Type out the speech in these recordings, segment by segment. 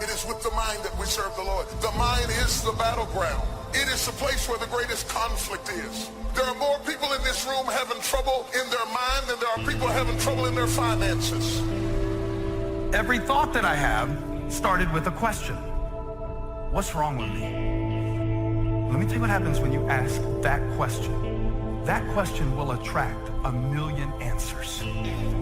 It is with the mind that we serve the Lord. The mind is the battleground. It is the place where the greatest conflict is. There are more people in this room having trouble in their mind than there are people having trouble in their finances. Every thought that I have started with a question. What's wrong with me? Let me tell you what happens when you ask that question. That question will attract 1,000,000 answers.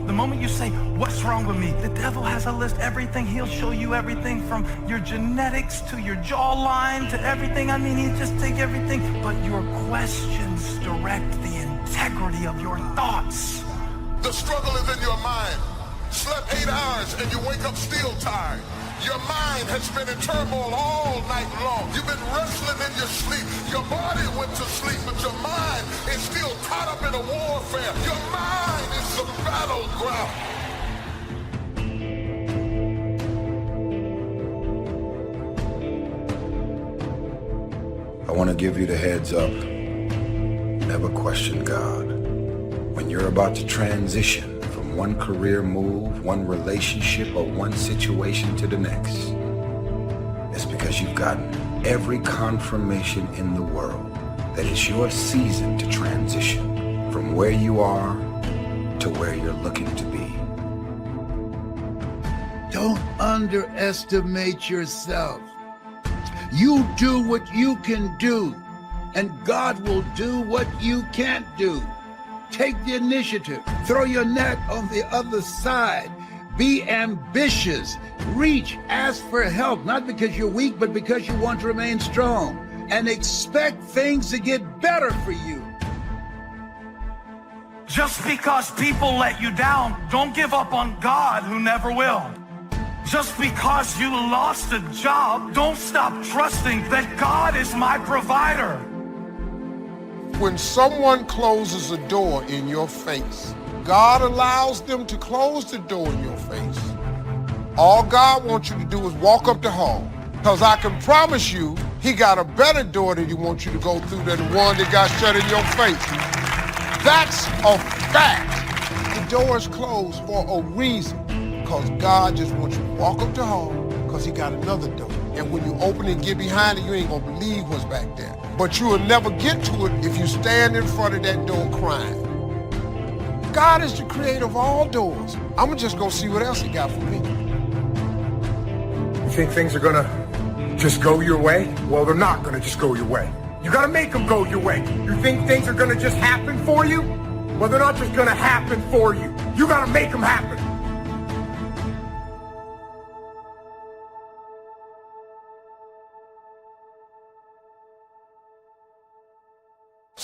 The moment you say, what's wrong with me? The devil has a list, everything. He'll show you everything from your genetics to your jawline to everything. I mean, he'll just take everything. But your questions direct the integrity of your thoughts. The struggle is in your mind. Slept 8 hours and you wake up still tired. Your mind has been in turmoil all night long. You've been wrestling in your sleep. Your body went to sleep, but your mind is still caught up in a warfare. Your mind is the battleground. I want to give you the heads up. Never question God. When you're about to transition from one career move, one relationship, or one situation to the next, it's because you've gotten every confirmation in the world that it's your season to transition from where you are to where you're looking to be. Don't underestimate yourself. You do what you can do, and God will do what you can't do. Take the initiative. Throw your net on the other side. Be ambitious. Reach. Ask for help, not because you're weak, but because you want to remain strong. And expect things to get better for you. Just because people let you down, don't give up on God, who never will. Just because you lost a job, don't stop trusting that God is my provider. When someone closes a door in your face, God allows them to close the door in your face. All God wants you to do is walk up the hall. Because I can promise you, he got a better door that he wants you to go through than the one that got shut in your face. That's a fact. The door is closed for a reason. Because God just wants you to walk up the hall because he got another door. And when you open it and get behind it, you ain't gonna believe what's back there. But you will never get to it if you stand in front of that door crying. God is the creator of all doors. I'm just gonna see what else he got for me. You think things are gonna just go your way? Well, they're not gonna just go your way. You gotta make them go your way. You think things are gonna just happen for you? Well, they're not just gonna happen for you. You gotta make them happen.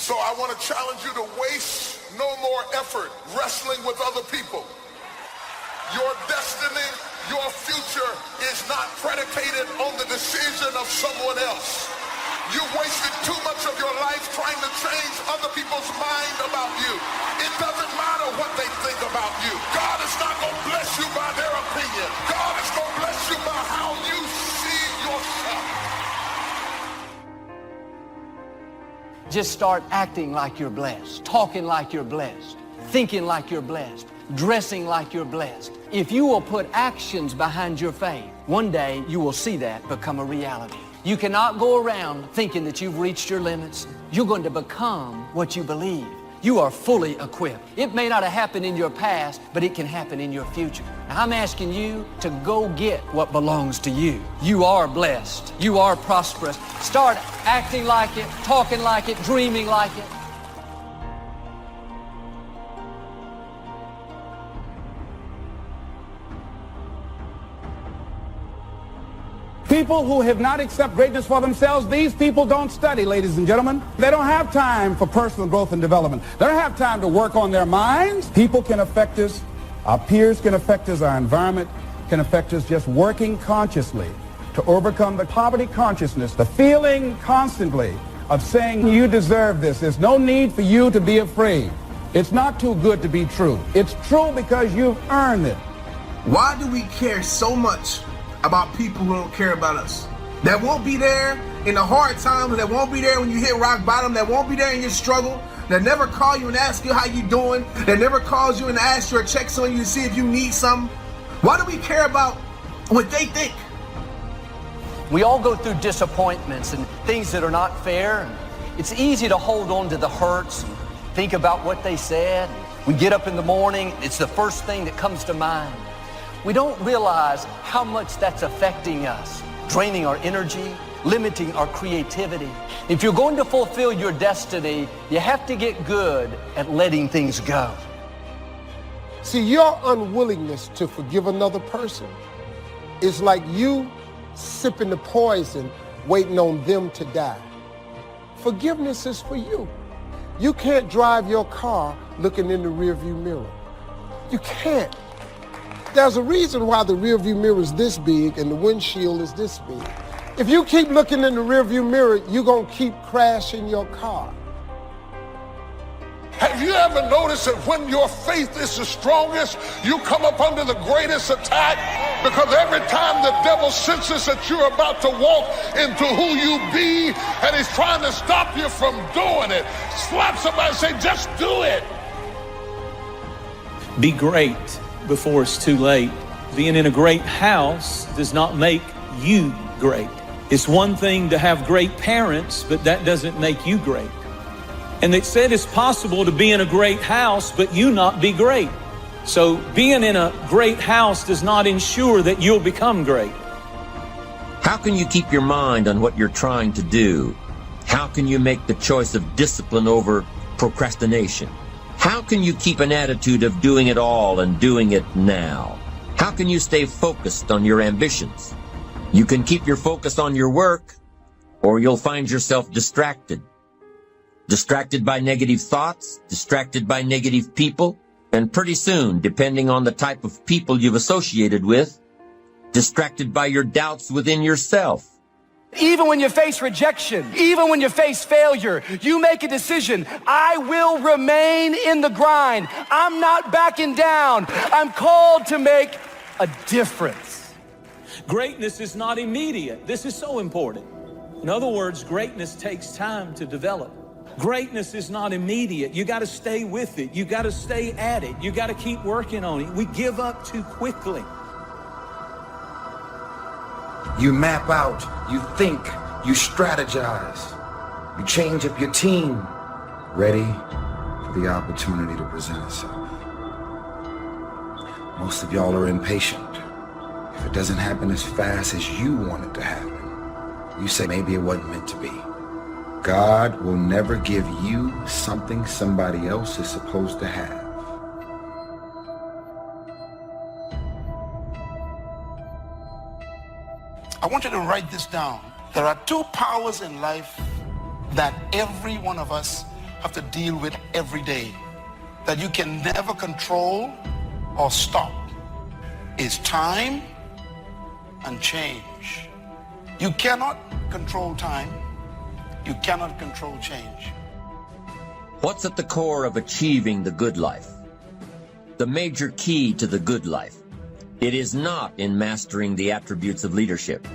So I want to challenge you to waste no more effort wrestling with other people. Your destiny, your future is not predicated on the decision of someone else. You wasted too much of your life trying to change other people's mind about you. It doesn't matter what they think about you. God is not going to bless you by their opinion. God is going to bless you by how you see yourself. Just start acting like you're blessed, talking like you're blessed, thinking like you're blessed, dressing like you're blessed. If you will put actions behind your faith, one day you will see that become a reality. You cannot go around thinking that you've reached your limits. You're going to become what you believe. You are fully equipped. It may not have happened in your past, but it can happen in your future. Now, I'm asking you to go get what belongs to you. You are blessed. You are prosperous. Start acting like it, talking like it, dreaming like it. People who have not accepted greatness for themselves, these people don't study, ladies and gentlemen. They don't have time for personal growth and development. They don't have time to work on their minds. People can affect us. Our peers can affect us. Our environment can affect us. Just working consciously to overcome the poverty consciousness, the feeling constantly of saying you deserve this. There's no need for you to be afraid. It's not too good to be true. It's true because you've earned it. Why do we care so much about people who don't care about us? That won't be there in the hard times, that won't be there when you hit rock bottom, that won't be there in your struggle, that never call you and ask you how you doing, that never calls you and asks you or checks on you to see if you need something. Why do we care about what they think? We all go through disappointments and things that are not fair. It's easy to hold on to the hurts and think about what they said. We get up in the morning, it's the first thing that comes to mind. We don't realize how much that's affecting us, draining our energy, limiting our creativity. If you're going to fulfill your destiny, you have to get good at letting things go. See, your unwillingness to forgive another person is like you sipping the poison, waiting on them to die. Forgiveness is for you. You can't drive your car looking in the rearview mirror. You can't. There's a reason why the rearview mirror is this big and the windshield is this big. If you keep looking in the rearview mirror, you're gonna keep crashing your car. Have you ever noticed that when your faith is the strongest, you come up under the greatest attack? Because every time the devil senses that you're about to walk into who you be, and he's trying to stop you from doing it, slap somebody and say, just do it. Be great before it's too late. Being in a great house does not make you great. It's one thing to have great parents, but that doesn't make you great. And they said it's possible to be in a great house, but you not be great. So being in a great house does not ensure that you'll become great. How can you keep your mind on what you're trying to do? How can you make the choice of discipline over procrastination? How can you keep an attitude of doing it all and doing it now? How can you stay focused on your ambitions? You can keep your focus on your work, or you'll find yourself distracted. Distracted by negative thoughts, distracted by negative people, and pretty soon, depending on the type of people you've associated with, distracted by your doubts within yourself. Even when you face rejection, even when you face failure, you make a decision. I will remain in the grind. I'm not backing down. I'm called to make a difference. Greatness is not immediate. This is so important. In other words, greatness takes time to develop. Greatness is not immediate. You got to stay with it. You got to stay at it. You got to keep working on it. We give up too quickly. You map out, you think, you strategize, you change up your team, ready for the opportunity to present itself. Most of y'all are impatient. If it doesn't happen as fast as you want it to happen, you say maybe it wasn't meant to be. God will never give you something somebody else is supposed to have. I want you to write this down. There are two powers in life that every one of us have to deal with every day, that you can never control or stop. Is time and change. You cannot control time. You cannot control change. What's at the core of achieving the good life? The major key to the good life. It is not in mastering the attributes of leadership.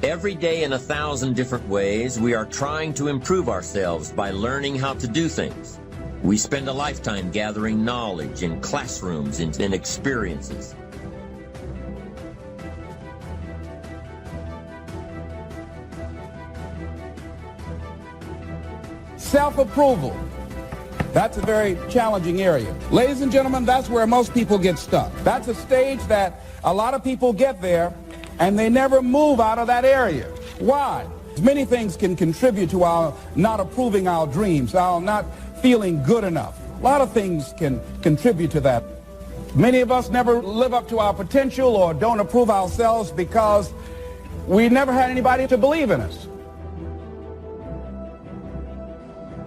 Every day in 1,000 different ways, we are trying to improve ourselves by learning how to do things. We spend a lifetime gathering knowledge in classrooms and in experiences. Self-approval. That's a very challenging area. Ladies and gentlemen, that's where most people get stuck. That's a stage that a lot of people get there and they never move out of that area. Why? Many things can contribute to our not approving our dreams, our not feeling good enough. A lot of things can contribute to that. Many of us never live up to our potential or don't approve ourselves because we never had anybody to believe in us.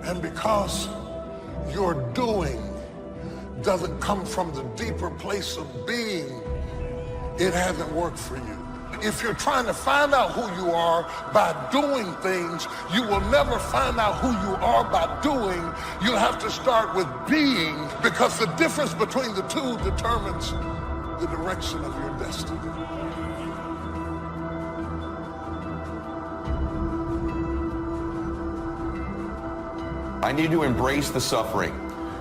And because your doing doesn't come from the deeper place of being, it hasn't worked for you. If you're trying to find out who you are by doing things, you will never find out who you are by doing. You have to start with being, because the difference between the two determines the direction of your destiny. I need to embrace the suffering.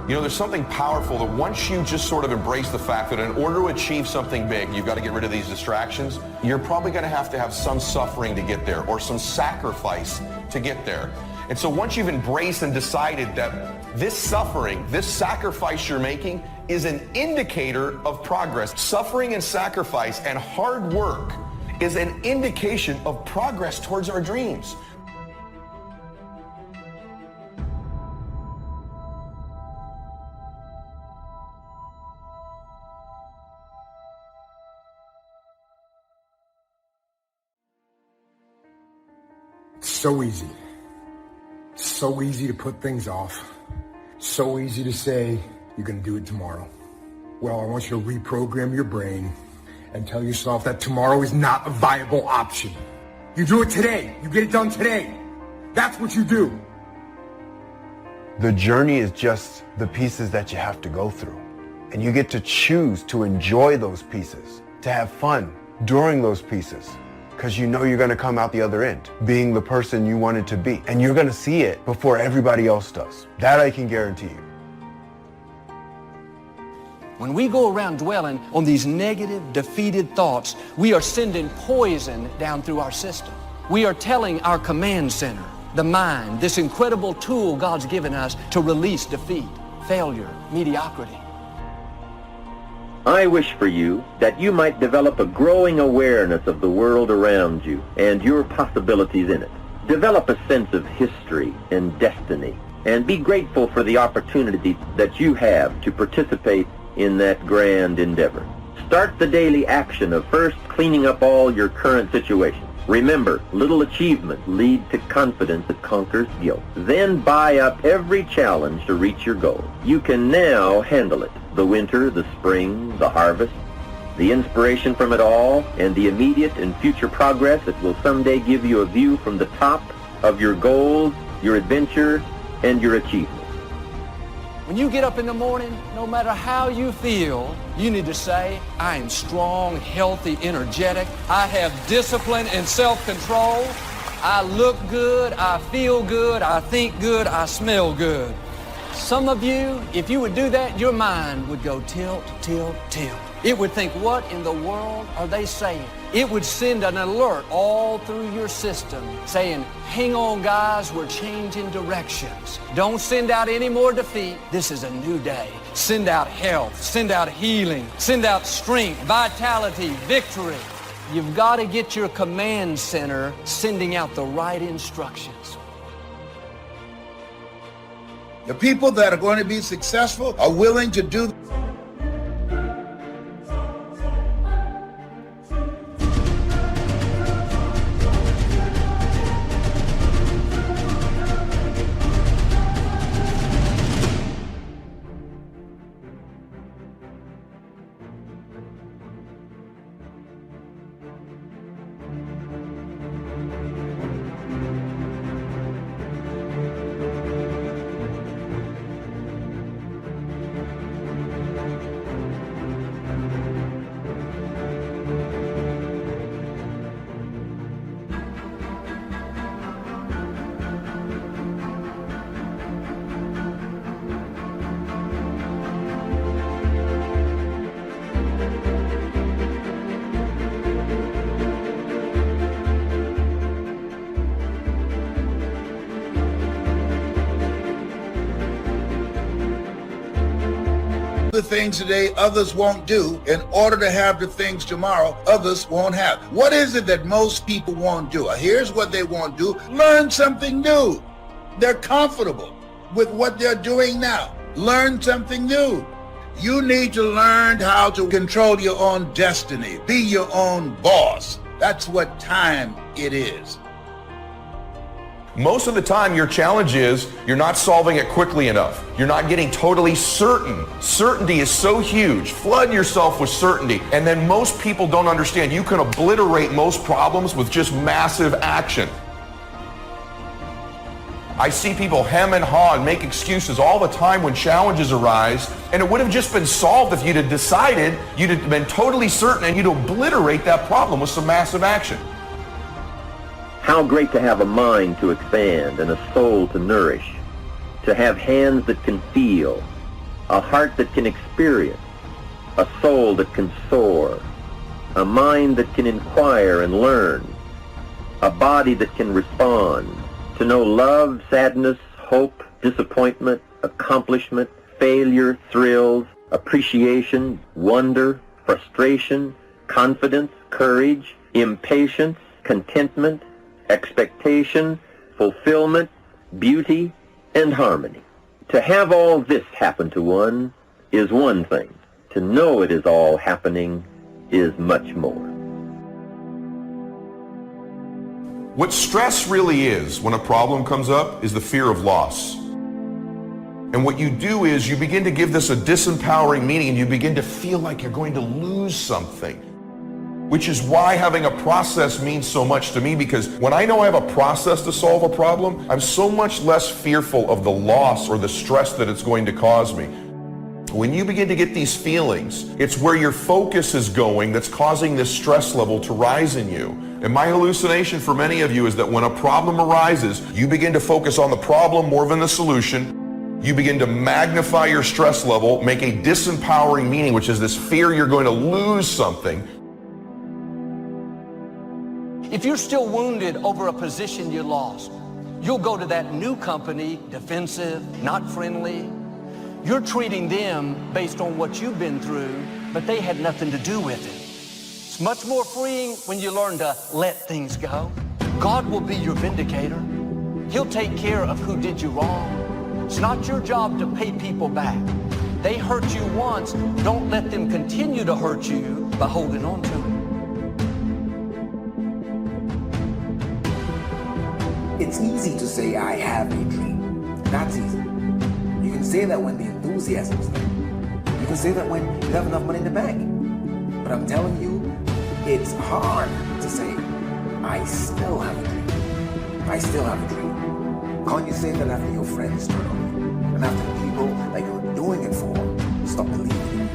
You know, there's something powerful that once you just sort of embrace the fact that in order to achieve something big, you've got to get rid of these distractions, you're probably going to have some suffering to get there or some sacrifice to get there. And so once you've embraced and decided that this suffering, this sacrifice you're making is an indicator of progress. Suffering and sacrifice and hard work is an indication of progress towards our dreams. So easy. So easy to put things off. So easy to say, you're going to do it tomorrow. Well, I want you to reprogram your brain and tell yourself that tomorrow is not a viable option. You do it today. You get it done today. That's what you do. The journey is just the pieces that you have to go through. And you get to choose to enjoy those pieces, to have fun during those pieces. Because you know you're going to come out the other end being the person you wanted to be. And you're going to see it before everybody else does. That I can guarantee you. When we go around dwelling on these negative, defeated thoughts, we are sending poison down through our system. We are telling our command center, the mind, this incredible tool God's given us to release defeat, failure, mediocrity. I wish for you that you might develop a growing awareness of the world around you and your possibilities in it. Develop a sense of history and destiny, and be grateful for the opportunity that you have to participate in that grand endeavor. Start the daily action of first cleaning up all your current situations. Remember, little achievements lead to confidence that conquers guilt. Then buy up every challenge to reach your goal. You can now handle it. The winter, the spring, the harvest, the inspiration from it all, and the immediate and future progress that will someday give you a view from the top of your goals, your adventure, and your achievements. When you get up in the morning, no matter how you feel, you need to say, I am strong, healthy, energetic. I have discipline and self-control. I look good, I feel good, I think good, I smell good. Some of you, if you would do that, your mind would go tilt, tilt, tilt. It would think, what in the world are they saying? It would send an alert all through your system saying, hang on guys, we're changing directions. Don't send out any more defeat. This is a new day. Send out health, send out healing, send out strength, vitality, victory. You've got to get your command center sending out the right instructions. The people that are going to be successful are willing to do. The things today others won't do in order to have the things tomorrow others won't have. What is it that most people won't do? Here's what they won't do. Learn something new. They're comfortable with what they're doing now. Learn something new. You need to learn how to control your own destiny. Be your own boss. That's what time it is. Most of the time, your challenge is you're not solving it quickly enough. You're not getting totally certain. Certainty is so huge. Flood yourself with certainty. And then most people don't understand you can obliterate most problems with just massive action. I see people hem and haw and make excuses all the time when challenges arise, and it would have just been solved if you'd have decided, you'd have been totally certain, and you'd obliterate that problem with some massive action. How great to have a mind to expand and a soul to nourish, to have hands that can feel, a heart that can experience, a soul that can soar, a mind that can inquire and learn, a body that can respond, to know love, sadness, hope, disappointment, accomplishment, failure, thrills, appreciation, wonder, frustration, confidence, courage, impatience, contentment, expectation, fulfillment, beauty, and harmony. To have all this happen to one is one thing. To know it is all happening is much more. What stress really is when a problem comes up is the fear of loss. And what you do is you begin to give this a disempowering meaning, and you begin to feel like you're going to lose something. Which is why having a process means so much to me, because when I know I have a process to solve a problem, I'm so much less fearful of the loss or the stress that it's going to cause me. When you begin to get these feelings, it's where your focus is going that's causing this stress level to rise in you. And my hallucination for many of you is that when a problem arises, you begin to focus on the problem more than the solution. You begin to magnify your stress level, make a disempowering meaning, which is this fear you're going to lose something. If you're still wounded over a position you lost, you'll go to that new company defensive, not friendly. You're treating them based on what you've been through, but they had nothing to do with it. It's much more freeing when you learn to let things go. God will be your vindicator. He'll take care of who did you wrong. It's not your job to pay people back. They hurt you once. Don't let them continue to hurt you by holding on to it. It's easy to say, I have a dream. That's easy. You can say that when the enthusiasm is there. You can say that when you have enough money in the bank. But I'm telling you, it's hard to say, I still have a dream. I still have a dream. Can't you say that after your friends turn on you? And after the people that you're doing it for stop believing you?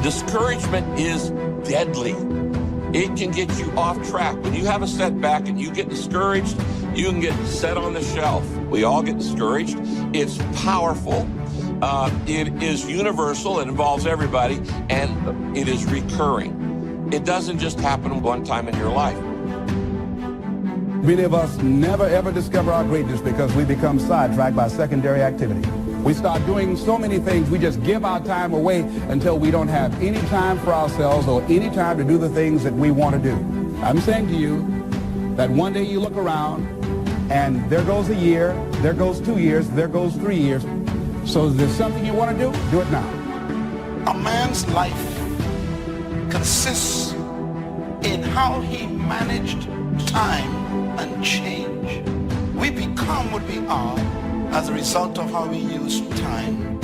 Discouragement is deadly. It can get you off track. When you have a setback and you get discouraged, you can get set on the shelf. We all get discouraged. It's powerful. It is universal. It involves everybody, and it is recurring. It doesn't just happen one time in your life. Many of us never ever discover our greatness because we become sidetracked by secondary activity. We start doing so many things, we just give our time away until we don't have any time for ourselves or any time to do the things that we want to do. I'm saying to you that one day you look around and there goes a year, there goes 2 years, there goes 3 years. So if there's something you want to do it now. A man's life consists in how he managed time and change. We become what we are as a result of how we use time.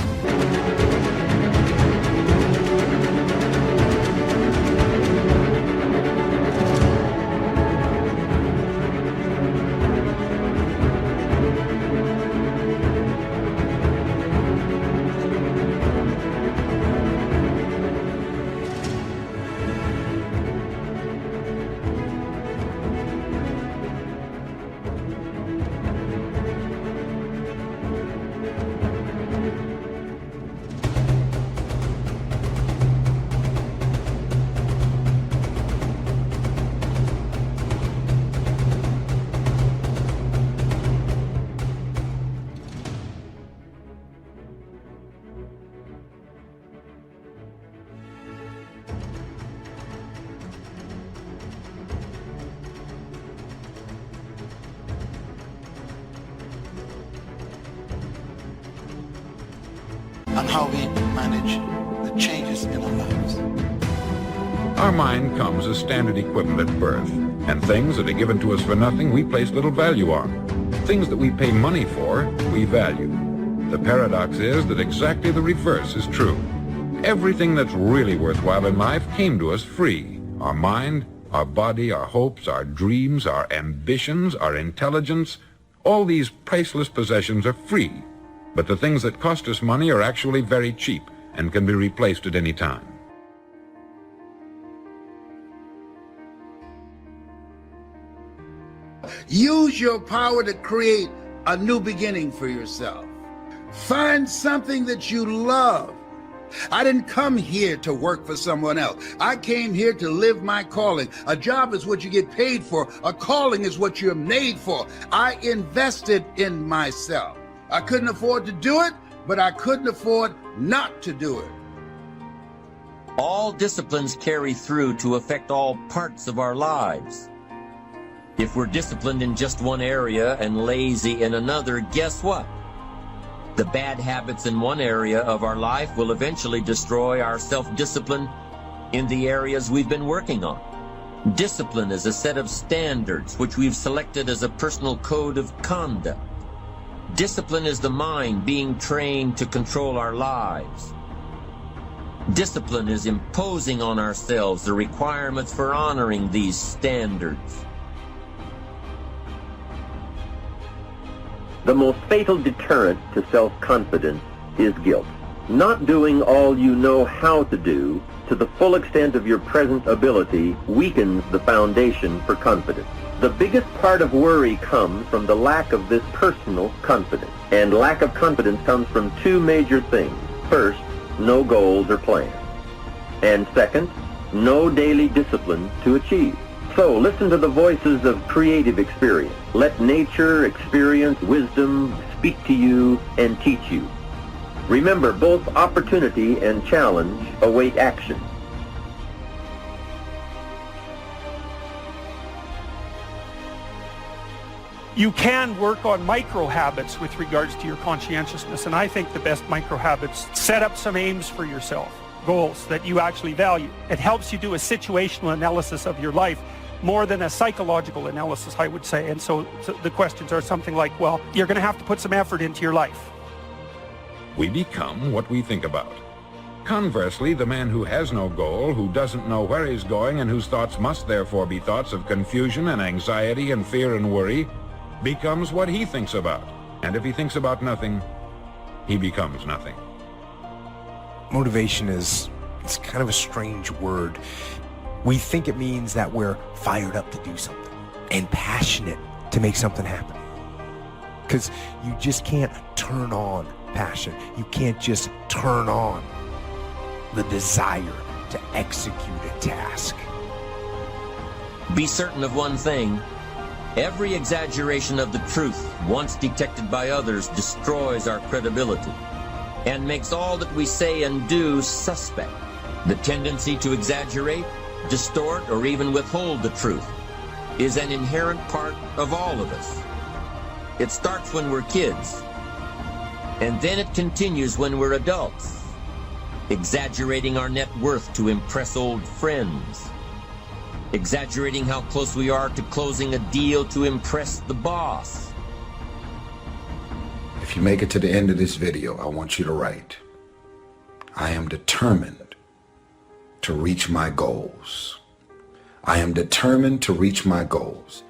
And how we manage the changes in our lives. Our mind comes as standard equipment at birth, and things that are given to us for nothing we place little value on. Things that we pay money for, we value. The paradox is that exactly the reverse is true. Everything that's really worthwhile in life came to us free. Our mind, our body, our hopes, our dreams, our ambitions, our intelligence, all these priceless possessions are free. But the things that cost us money are actually very cheap and can be replaced at any time. Use your power to create a new beginning for yourself. Find something that you love. I didn't come here to work for someone else. I came here to live my calling. A job is what you get paid for. A calling is what you're made for. I invested in myself. I couldn't afford to do it, but I couldn't afford not to do it. All disciplines carry through to affect all parts of our lives. If we're disciplined in just one area and lazy in another, guess what? The bad habits in one area of our life will eventually destroy our self-discipline in the areas we've been working on. Discipline is a set of standards which we've selected as a personal code of conduct. Discipline is the mind being trained to control our lives. Discipline is imposing on ourselves the requirements for honoring these standards. The most fatal deterrent to self-confidence is guilt. Not doing all you know how to do to the full extent of your present ability weakens the foundation for confidence. The biggest part of worry comes from the lack of this personal confidence. And lack of confidence comes from two major things. First, no goals or plans. And second, no daily discipline to achieve. So listen to the voices of creative experience. Let nature, experience, wisdom speak to you and teach you. Remember, both opportunity and challenge await action. You can work on micro habits with regards to your conscientiousness, and I think the best micro habits, set up some aims for yourself, goals that you actually value. It helps you do a situational analysis of your life more than a psychological analysis, I would say. And so the questions are something like, well, you're going to have to put some effort into your life. We become what we think about. Conversely, the man who has no goal, who doesn't know where he's going, and whose thoughts must therefore be thoughts of confusion and anxiety and fear and worry, becomes what he thinks about. And if he thinks about nothing, he becomes nothing. Motivation it's kind of a strange word. We think it means that we're fired up to do something and passionate to make something happen. Because you just can't turn on passion. You can't just turn on the desire to execute a task. Be certain of one thing. Every exaggeration of the truth, once detected by others, destroys our credibility and makes all that we say and do suspect. The tendency to exaggerate, distort, or even withhold the truth is an inherent part of all of us. It starts when we're kids, and then it continues when we're adults, exaggerating our net worth to impress old friends, exaggerating how close we are to closing a deal to impress the boss. If you make it to the end of this video, I want you to write, I am determined to reach my goals. I am determined to reach my goals.